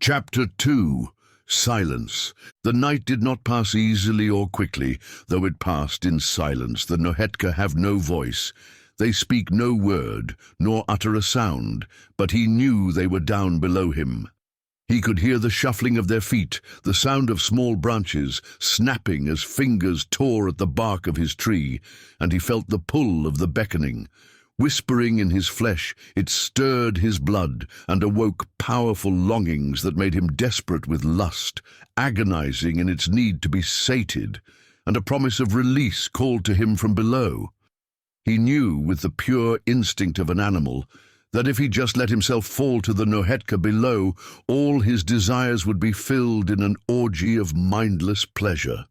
Chapter 2. Silence. The night did not pass easily or quickly, though it passed in silence. The nohetka have no voice. They speak no word, nor utter a sound, but he knew they were down below him. He could hear the shuffling of their feet, the sound of small branches snapping as fingers tore at the bark of his tree, and he felt the pull of the beckoning. Whispering in his flesh, it stirred his blood and awoke powerful longings that made him desperate with lust, agonizing in its need to be sated, and a promise of release called to him from below. He knew with the pure instinct of an animal that if he just let himself fall to the nohetka below, all his desires would be filled in an orgy of mindless pleasure.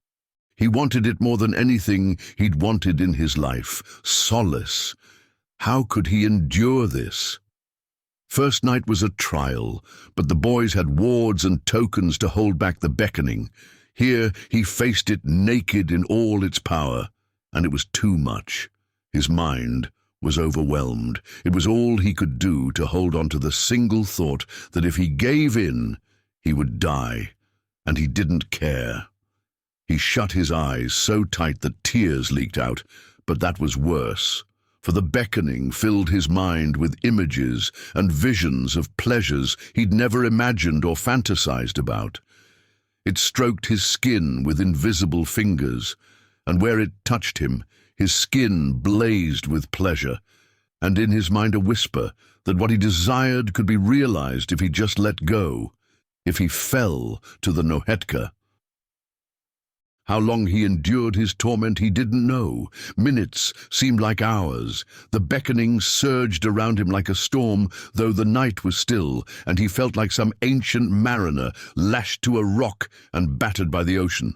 He wanted it more than anything he'd wanted in his life, solace. How could he endure this? First night was a trial, but the boys had wards and tokens to hold back the beckoning. Here he faced it naked in all its power, and it was too much. His mind was overwhelmed. It was all he could do to hold on to the single thought that if he gave in, he would die, and he didn't care. He shut his eyes so tight that tears leaked out, but that was worse. For the beckoning filled his mind with images and visions of pleasures he'd never imagined or fantasized about. It stroked his skin with invisible fingers, and where it touched him, his skin blazed with pleasure, and in his mind a whisper that what he desired could be realized if he just let go, if he fell to the nohetka. How long he endured his torment he didn't know. Minutes seemed like hours. The beckoning surged around him like a storm, though the night was still, and he felt like some ancient mariner lashed to a rock and battered by the ocean.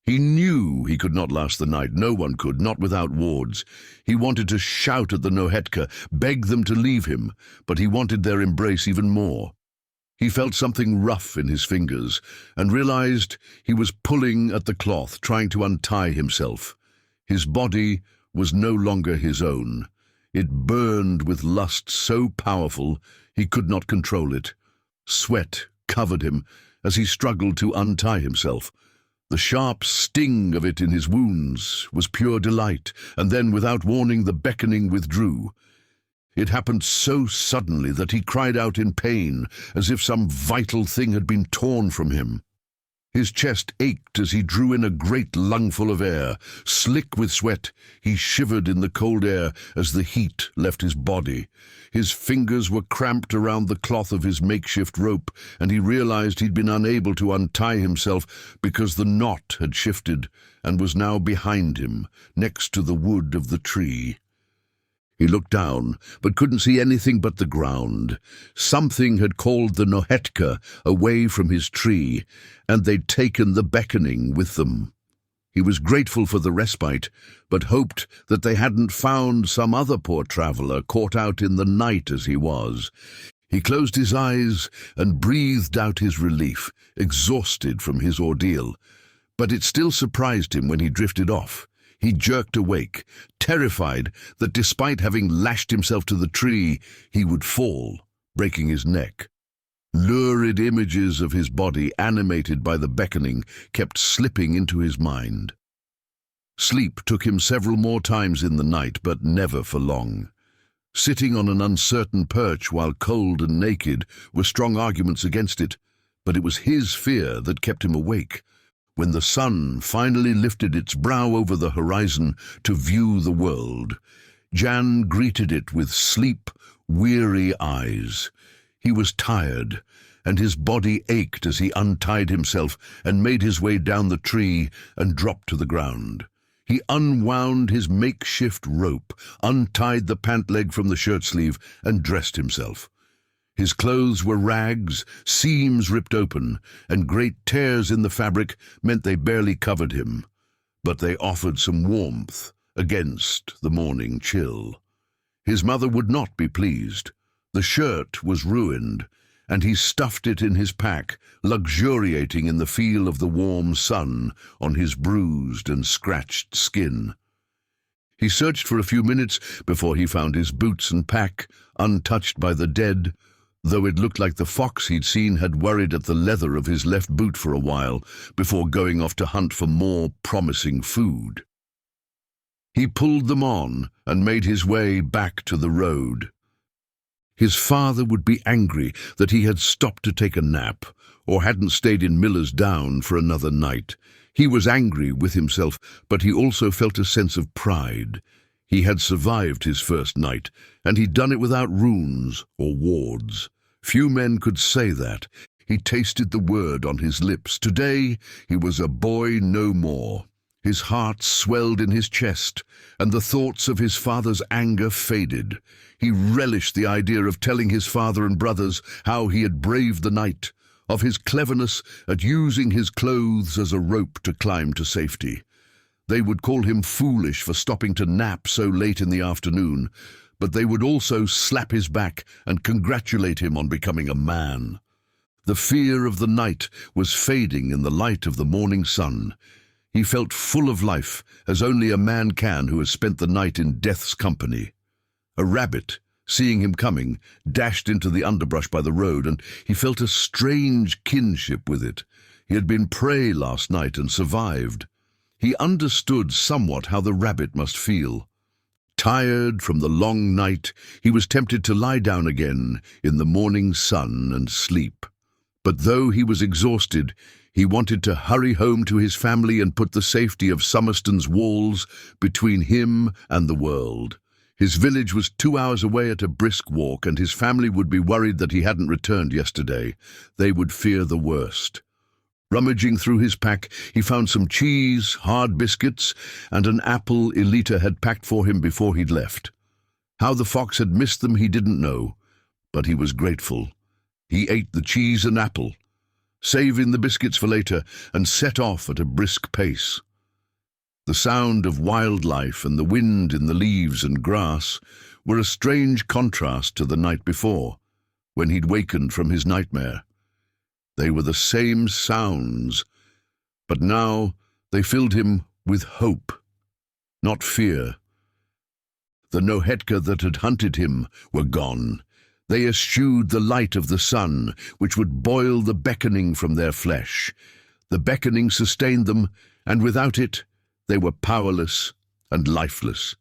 He knew he could not last the night. No one could, not without wards. He wanted to shout at the nohetka, beg them to leave him, but he wanted their embrace even more. He felt something rough in his fingers and realized he was pulling at the cloth, trying to untie himself. His body was no longer his own. It burned with lust so powerful he could not control it. Sweat covered him as he struggled to untie himself. The sharp sting of it in his wounds was pure delight, and then, without warning, the beckoning withdrew. It happened so suddenly that he cried out in pain, as if some vital thing had been torn from him. His chest ached as he drew in a great lungful of air. Slick with sweat, he shivered in the cold air as the heat left his body. His fingers were cramped around the cloth of his makeshift rope, and he realized he'd been unable to untie himself because the knot had shifted and was now behind him, next to the wood of the tree. He looked down, but couldn't see anything but the ground. Something had called the nohetka away from his tree, and they'd taken the beckoning with them. He was grateful for the respite, but hoped that they hadn't found some other poor traveler caught out in the night as he was. He closed his eyes and breathed out his relief, exhausted from his ordeal. But it still surprised him when he drifted off. He jerked awake, terrified that despite having lashed himself to the tree, he would fall, breaking his neck. Lurid images of his body, animated by the beckoning, kept slipping into his mind. Sleep took him several more times in the night, but never for long. Sitting on an uncertain perch while cold and naked were strong arguments against it, but it was his fear that kept him awake. When the sun finally lifted its brow over the horizon to view the world, Jan greeted it with sleep-weary eyes. He was tired, and his body ached as he untied himself and made his way down the tree and dropped to the ground. He unwound his makeshift rope, untied the pant leg from the shirt sleeve, and dressed himself. His clothes were rags, seams ripped open, and great tears in the fabric meant they barely covered him, but they offered some warmth against the morning chill. His mother would not be pleased. The shirt was ruined, and he stuffed it in his pack, luxuriating in the feel of the warm sun on his bruised and scratched skin. He searched for a few minutes before he found his boots and pack, untouched by the dead, though it looked like the fox he'd seen had worried at the leather of his left boot for a while before going off to hunt for more promising food. He pulled them on and made his way back to the road. His father would be angry that he had stopped to take a nap or hadn't stayed in Miller's Down for another night. He was angry with himself, but he also felt a sense of pride. He had survived his first night, and he'd done it without runes or wards. Few men could say that. He tasted the word on his lips. Today, he was a boy no more. His heart swelled in his chest, and the thoughts of his father's anger faded. He relished the idea of telling his father and brothers how he had braved the night, of his cleverness at using his clothes as a rope to climb to safety. They would call him foolish for stopping to nap so late in the afternoon, but they would also slap his back and congratulate him on becoming a man. The fear of the night was fading in the light of the morning sun. He felt full of life, as only a man can who has spent the night in death's company. A rabbit, seeing him coming, dashed into the underbrush by the road, and he felt a strange kinship with it. He had been prey last night and survived. He understood somewhat how the rabbit must feel. Tired from the long night, he was tempted to lie down again in the morning sun and sleep. But though he was exhausted, he wanted to hurry home to his family and put the safety of SOMMERSTONE's walls between him and the world. His village was 2 hours away at a brisk walk, and his family would be worried that he hadn't returned yesterday. They would fear the worst. Rummaging through his pack, he found some cheese, hard biscuits, and an apple Elita had packed for him before he'd left. How the fox had missed them he didn't know, but he was grateful. He ate the cheese and apple, saving the biscuits for later, and set off at a brisk pace. The sound of wildlife and the wind in the leaves and grass were a strange contrast to the night before, when he'd wakened from his nightmare. They were the same sounds, but now they filled him with hope, not fear. The nohetka that had hunted him were gone. They eschewed the light of the sun, which would boil the beckoning from their flesh. The beckoning sustained them, and without it, they were powerless and lifeless.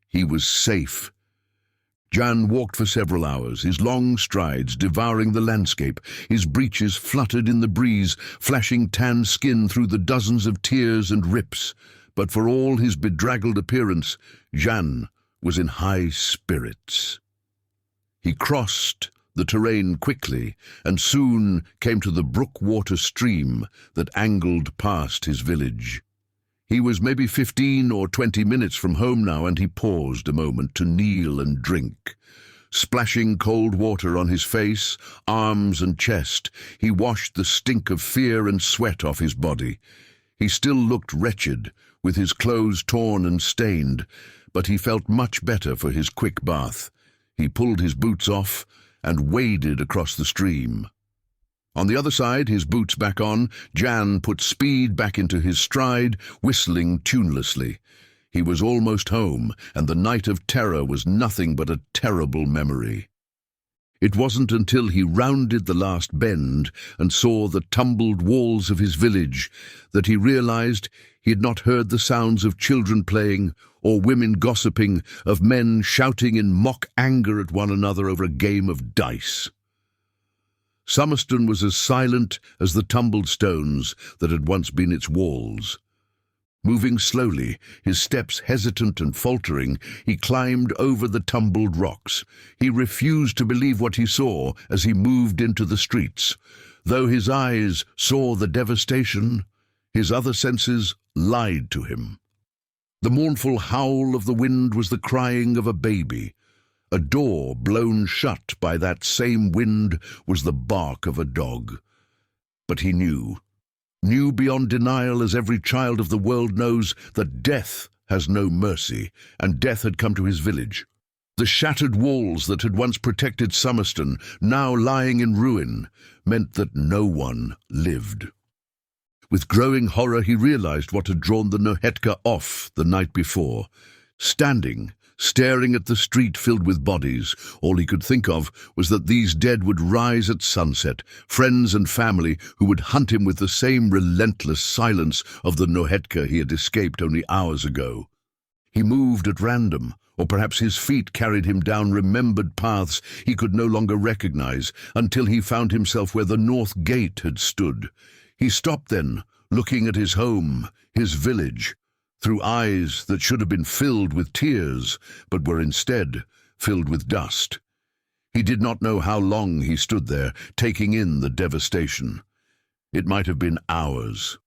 He was safe. Jan walked for several hours, his long strides devouring the landscape. His breeches fluttered in the breeze, flashing tan skin through the dozens of tears and rips. But for all his bedraggled appearance, Jan was in high spirits. He crossed the terrain quickly and soon came to the brook-water stream that angled past his village. He was maybe 15 or 20 minutes from home now, and he paused a moment to kneel and drink. Splashing cold water on his face, arms and chest, he washed the stink of fear and sweat off his body. He still looked wretched, with his clothes torn and stained, but he felt much better for his quick bath. He pulled his boots off and waded across the stream. On the other side, his boots back on, Jan put speed back into his stride, whistling tunelessly. He was almost home, and the night of terror was nothing but a terrible memory. It wasn't until he rounded the last bend and saw the tumbled walls of his village that he realized he had not heard the sounds of children playing or women gossiping, of men shouting in mock anger at one another over a game of dice. SOMMERSTONE was as silent as the tumbled stones that had once been its walls. Moving slowly, his steps hesitant and faltering, he climbed over the tumbled rocks. He refused to believe what he saw as he moved into the streets. Though his eyes saw the devastation, his other senses lied to him. The mournful howl of the wind was the crying of a baby. A door blown shut by that same wind was the bark of a dog. But he knew beyond denial, as every child of the world knows, that death has no mercy, and death had come to his village. The shattered walls that had once protected SOMMERSTONE, now lying in ruin, meant that no one lived. With growing horror he realized what had drawn the nohetka off the night before. Standing staring at the street filled with bodies. All he could think of was that these dead would rise at sunset, friends and family who would hunt him with the same relentless silence of the nohetka he had escaped only hours ago. He moved at random, or perhaps his feet carried him down remembered paths he could no longer recognize, until he found himself where the north gate had stood. He stopped then, looking at his home, his village, through eyes that should have been filled with tears, but were instead filled with dust. He did not know how long he stood there, taking in the devastation. It might have been hours.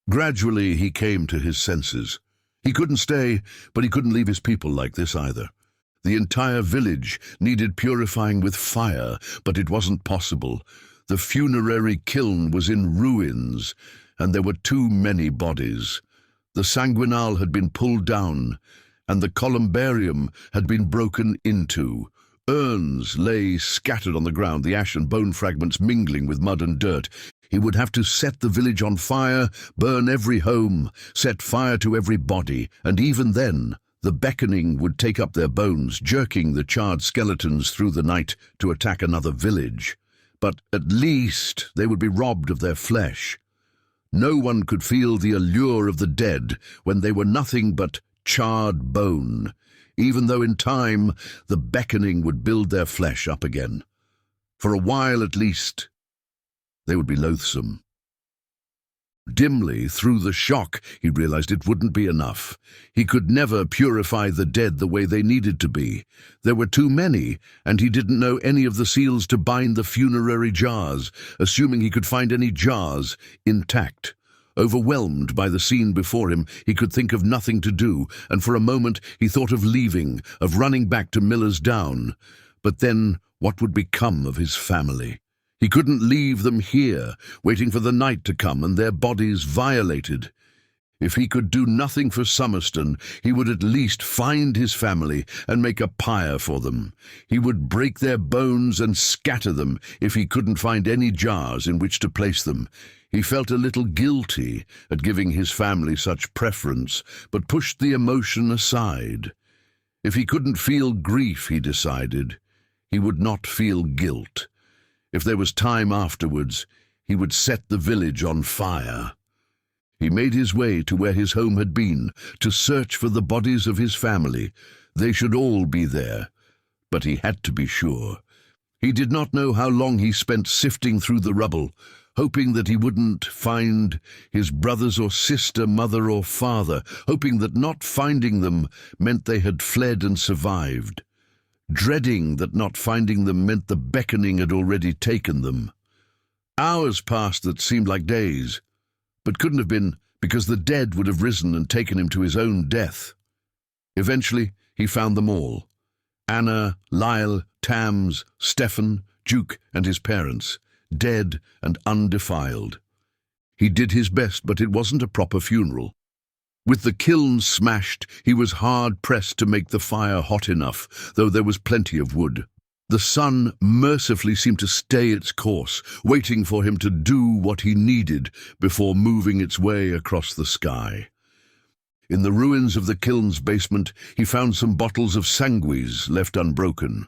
Gradually he came to his senses. He couldn't stay, but he couldn't leave his people like this either. The entire village needed purifying with fire, but it wasn't possible. The funerary kiln was in ruins, and there were too many bodies. The sanguinal had been pulled down, and the columbarium had been broken into. Urns lay scattered on the ground, the ash and bone fragments mingling with mud and dirt. He would have to set the village on fire, burn every home, set fire to every body, and even then, the Beckoning would take up their bones, jerking the charred skeletons through the night to attack another village. But at least they would be robbed of their flesh. No one could feel the allure of the dead when they were nothing but charred bone, even though in time the Beckoning would build their flesh up again. For a while at least, they would be loathsome. Dimly, through the shock, he realized it wouldn't be enough. He could never purify the dead the way they needed to be. There were too many, and he didn't know any of the seals to bind the funerary jars, assuming he could find any jars intact. Overwhelmed by the scene before him, he could think of nothing to do, and for a moment he thought of leaving, of running back to Miller's Down. But then, what would become of his family? He couldn't leave them here, waiting for the night to come and their bodies violated. If he could do nothing for Summerstone, he would at least find his family and make a pyre for them. He would break their bones and scatter them if he couldn't find any jars in which to place them. He felt a little guilty at giving his family such preference, but pushed the emotion aside. If he couldn't feel grief, he decided, he would not feel guilt. If there was time afterwards, he would set the village on fire. He made his way to where his home had been, to search for the bodies of his family. They should all be there, but he had to be sure. He did not know how long he spent sifting through the rubble, hoping that he wouldn't find his brothers or sister, mother or father, hoping that not finding them meant they had fled and survived, dreading that not finding them meant the Beckoning had already taken them. Hours passed that seemed like days, but couldn't have been, because the dead would have risen and taken him to his own death. Eventually, he found them all. Anna, Lyle, Tams, Stefan, Duke and his parents, dead and undefiled. He did his best, but it wasn't a proper funeral. With the kiln smashed, he was hard-pressed to make the fire hot enough, though there was plenty of wood. The sun mercifully seemed to stay its course, waiting for him to do what he needed before moving its way across the sky. In the ruins of the kiln's basement, he found some bottles of sanguis left unbroken.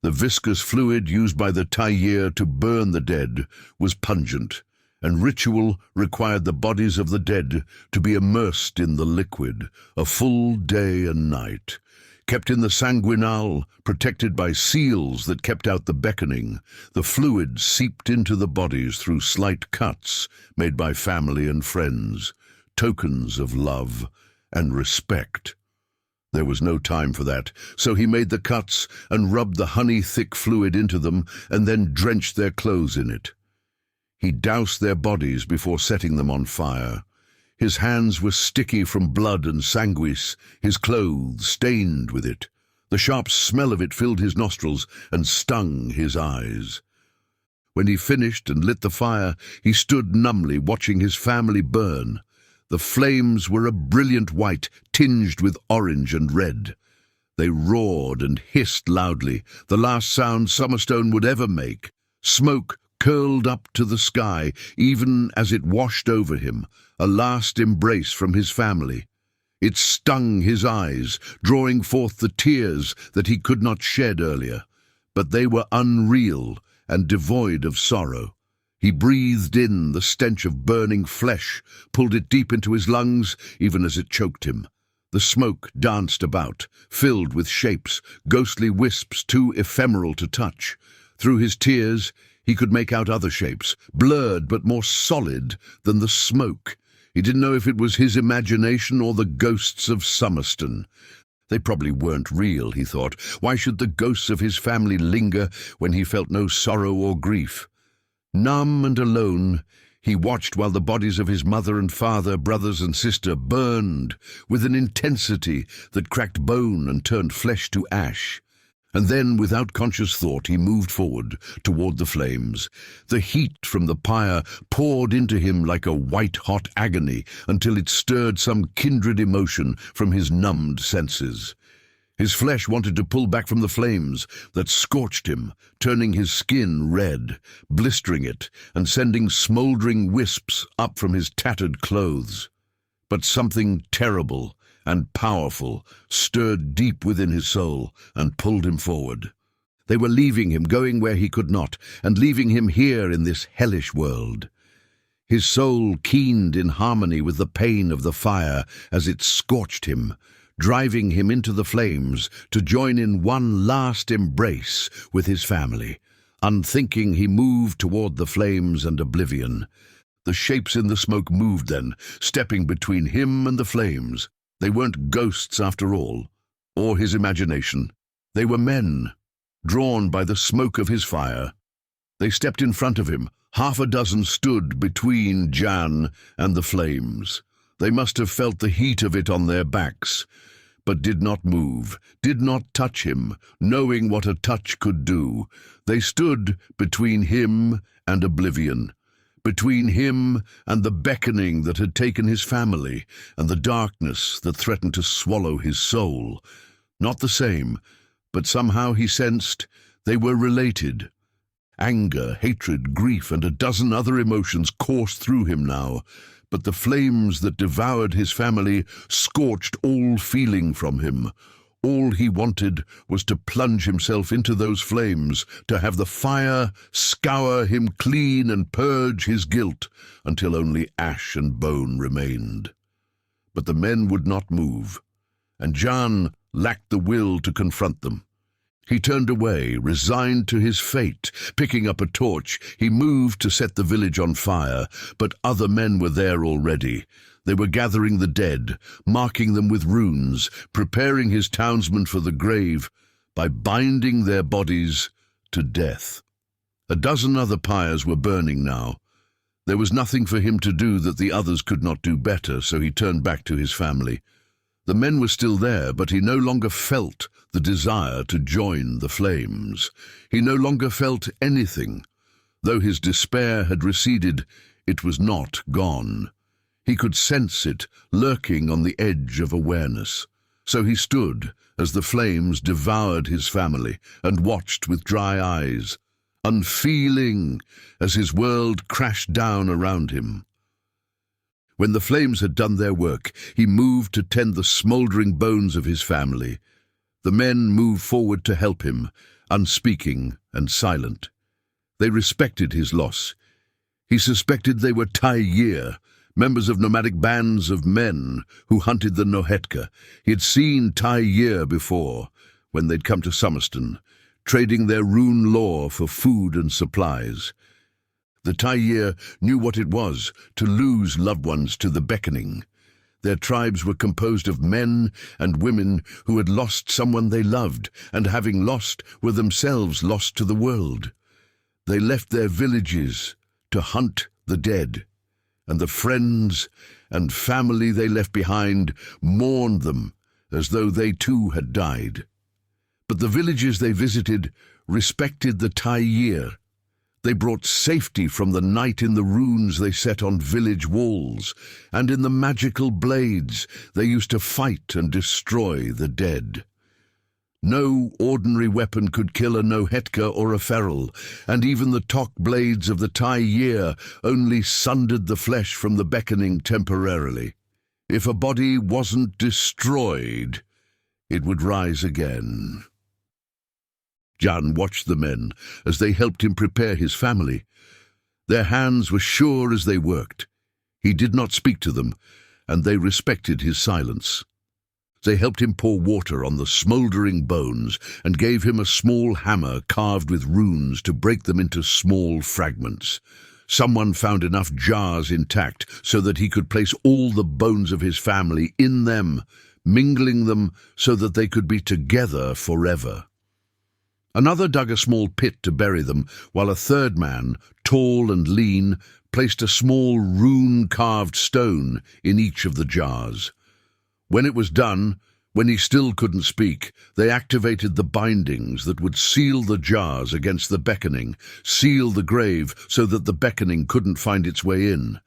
The viscous fluid used by the tailleur to burn the dead was pungent, and ritual required the bodies of the dead to be immersed in the liquid, a full day and night. Kept in the sanguinal, protected by seals that kept out the Beckoning, the fluid seeped into the bodies through slight cuts made by family and friends, tokens of love and respect. There was no time for that, so he made the cuts and rubbed the honey-thick fluid into them and then drenched their clothes in it. He doused their bodies before setting them on fire. His hands were sticky from blood and sanguis, his clothes stained with it. The sharp smell of it filled his nostrils and stung his eyes. When he finished and lit the fire, he stood numbly watching his family burn. The flames were a brilliant white, tinged with orange and red. They roared and hissed loudly, the last sound Summerstone would ever make. Smoke curled up to the sky, even as it washed over him, a last embrace from his family. It stung his eyes, drawing forth the tears that he could not shed earlier. But they were unreal and devoid of sorrow. He breathed in the stench of burning flesh, pulled it deep into his lungs, even as it choked him. The smoke danced about, filled with shapes, ghostly wisps too ephemeral to touch. Through his tears, he could make out other shapes, blurred but more solid than the smoke. He didn't know if it was his imagination or the ghosts of SOMMERSTONE. They probably weren't real, he thought. Why should the ghosts of his family linger when he felt no sorrow or grief? Numb and alone, he watched while the bodies of his mother and father, brothers and sister burned with an intensity that cracked bone and turned flesh to ash. And then, without conscious thought, he moved forward toward the flames. The heat from the pyre poured into him like a white-hot agony until it stirred some kindred emotion from his numbed senses. His flesh wanted to pull back from the flames that scorched him, turning his skin red, blistering it, and sending smoldering wisps up from his tattered clothes. But something terrible and powerful stirred deep within his soul and pulled him forward. They were leaving him, going where he could not, and leaving him here in this hellish world. His soul keened in harmony with the pain of the fire as it scorched him, driving him into the flames to join in one last embrace with his family. Unthinking, he moved toward the flames and oblivion. The shapes in the smoke moved then, stepping between him and the flames. They weren't ghosts after all, or his imagination. They were men, drawn by the smoke of his fire. They stepped in front of him. Half a dozen stood between Jan and the flames. They must have felt the heat of it on their backs, but did not move, did not touch him, knowing what a touch could do. They stood between him and oblivion, between him and the beckoning that had taken his family, and the darkness that threatened to swallow his soul. Not the same, but somehow he sensed they were related. Anger, hatred, grief, and a dozen other emotions coursed through him now, but the flames that devoured his family scorched all feeling from him. All he wanted was to plunge himself into those flames, to have the fire scour him clean and purge his guilt until only ash and bone remained. But the men would not move, and Jan lacked the will to confront them. He turned away, resigned to his fate. Picking up a torch, he moved to set the village on fire, but other men were there already. They were gathering the dead, marking them with runes, preparing his townsmen for the grave by binding their bodies to death. A dozen other pyres were burning now. There was nothing for him to do that the others could not do better, so he turned back to his family. The men were still there, but he no longer felt the desire to join the flames. He no longer felt anything. Though his despair had receded, it was not gone. He could sense it lurking on the edge of awareness. So he stood as the flames devoured his family and watched with dry eyes, unfeeling as his world crashed down around him. When the flames had done their work, he moved to tend the smouldering bones of his family. The men moved forward to help him, unspeaking and silent. They respected his loss. He suspected they were Tyr, members of nomadic bands of men who hunted the nohetka. He had seen Tyr before, when they'd come to SOMMERSTONE, trading their Rune lore for food and supplies. The Tyr knew what it was to lose loved ones to the Beckoning. Their tribes were composed of men and women who had lost someone they loved, and having lost, were themselves lost to the world. They left their villages to hunt the dead, and the friends and family they left behind mourned them as though they too had died. But the villages they visited respected the Tyr. They brought safety from the night in the runes they set on village walls, and in the magical blades they used to fight and destroy the dead. No ordinary weapon could kill a nohetka or a feral, and even the tok blades of the Tyr only sundered the flesh from the Beckoning temporarily. If a body wasn't destroyed, it would rise again. Jan watched the men as they helped him prepare his family. Their hands were sure as they worked. He did not speak to them, and they respected his silence. They helped him pour water on the smouldering bones and gave him a small hammer carved with runes to break them into small fragments. Someone found enough jars intact so that he could place all the bones of his family in them, mingling them so that they could be together forever. Another dug a small pit to bury them, while a third man, tall and lean, placed a small rune-carved stone in each of the jars. When it was done, when he still couldn't speak, they activated the bindings that would seal the jars against the beckoning, seal the grave so that the beckoning couldn't find its way in.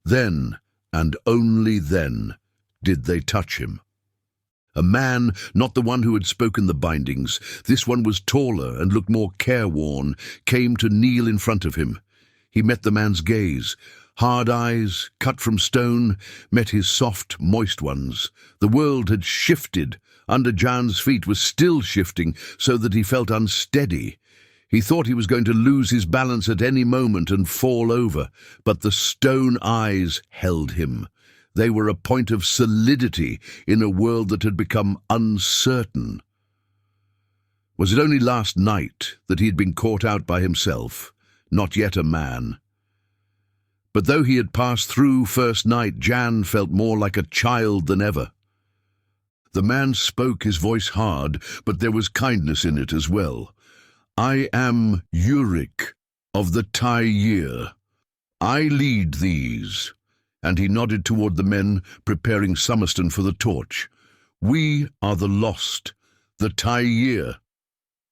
Then, and only then, did they touch him. A man, not the one who had spoken the bindings, this one was taller and looked more careworn, came to kneel in front of him. He met the man's gaze. Hard eyes, cut from stone, met his soft, moist ones. The world had shifted. Under Jan's feet was still shifting, so that he felt unsteady. He thought he was going to lose his balance at any moment and fall over, but the stone eyes held him. They were a point of solidity in a world that had become uncertain. Was it only last night that he had been caught out by himself, not yet a man? But though he had passed through first night, Jan felt more like a child than ever. The man spoke, his voice hard, but there was kindness in it as well. I am Yurik of the Tyr. I lead these. And he nodded toward the men preparing SOMMERSTONE for the torch. We are the lost, the Tyr.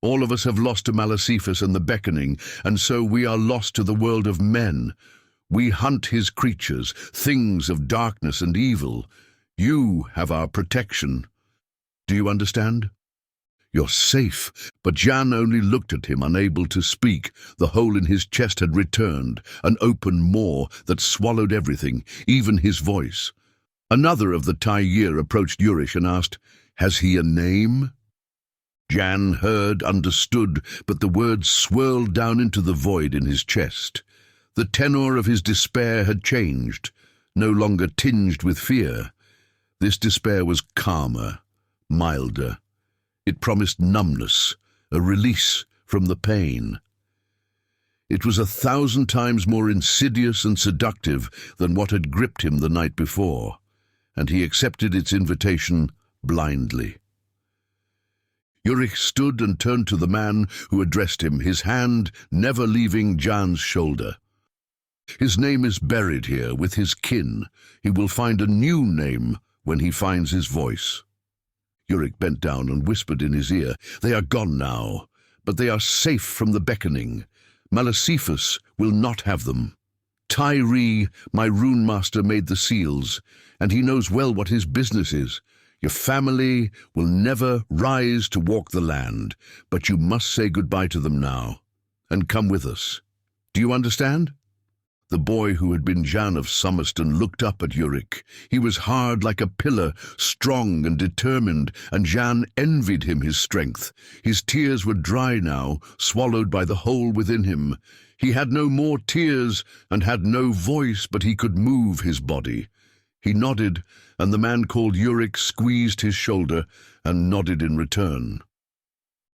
All of us have lost to Malacifus and the Beckoning, and so we are lost to the world of men. We hunt his creatures, things of darkness and evil. You have our protection. Do you understand? You're safe. But Jan only looked at him, unable to speak. The hole in his chest had returned, an open maw that swallowed everything, even his voice. Another of the Tyr approached Yurish and asked, "Has he a name?" Jan heard, understood, but the words swirled down into the void in his chest. The tenor of his despair had changed, no longer tinged with fear. This despair was calmer, milder. It promised numbness, a release from the pain. It was 1,000 times more insidious and seductive than what had gripped him the night before, and he accepted its invitation blindly. Yurik stood and turned to the man who addressed him, his hand never leaving Jan's shoulder. His name is buried here with his kin. He will find a new name when he finds his voice. Yurik bent down and whispered in his ear, "They are gone now, but they are safe from the Beckoning. Malacifus will not have them. Tyr, my rune master, made the seals, and he knows well what his business is. Your family will never rise to walk the land, but you must say goodbye to them now, and come with us. Do you understand?" The boy who had been Jan of SOMMERSTONE looked up at Yurik. He was hard like a pillar, strong and determined, and Jan envied him his strength. His tears were dry now, swallowed by the hole within him. He had no more tears and had no voice, but he could move his body. He nodded, and the man called Yurik squeezed his shoulder and nodded in return.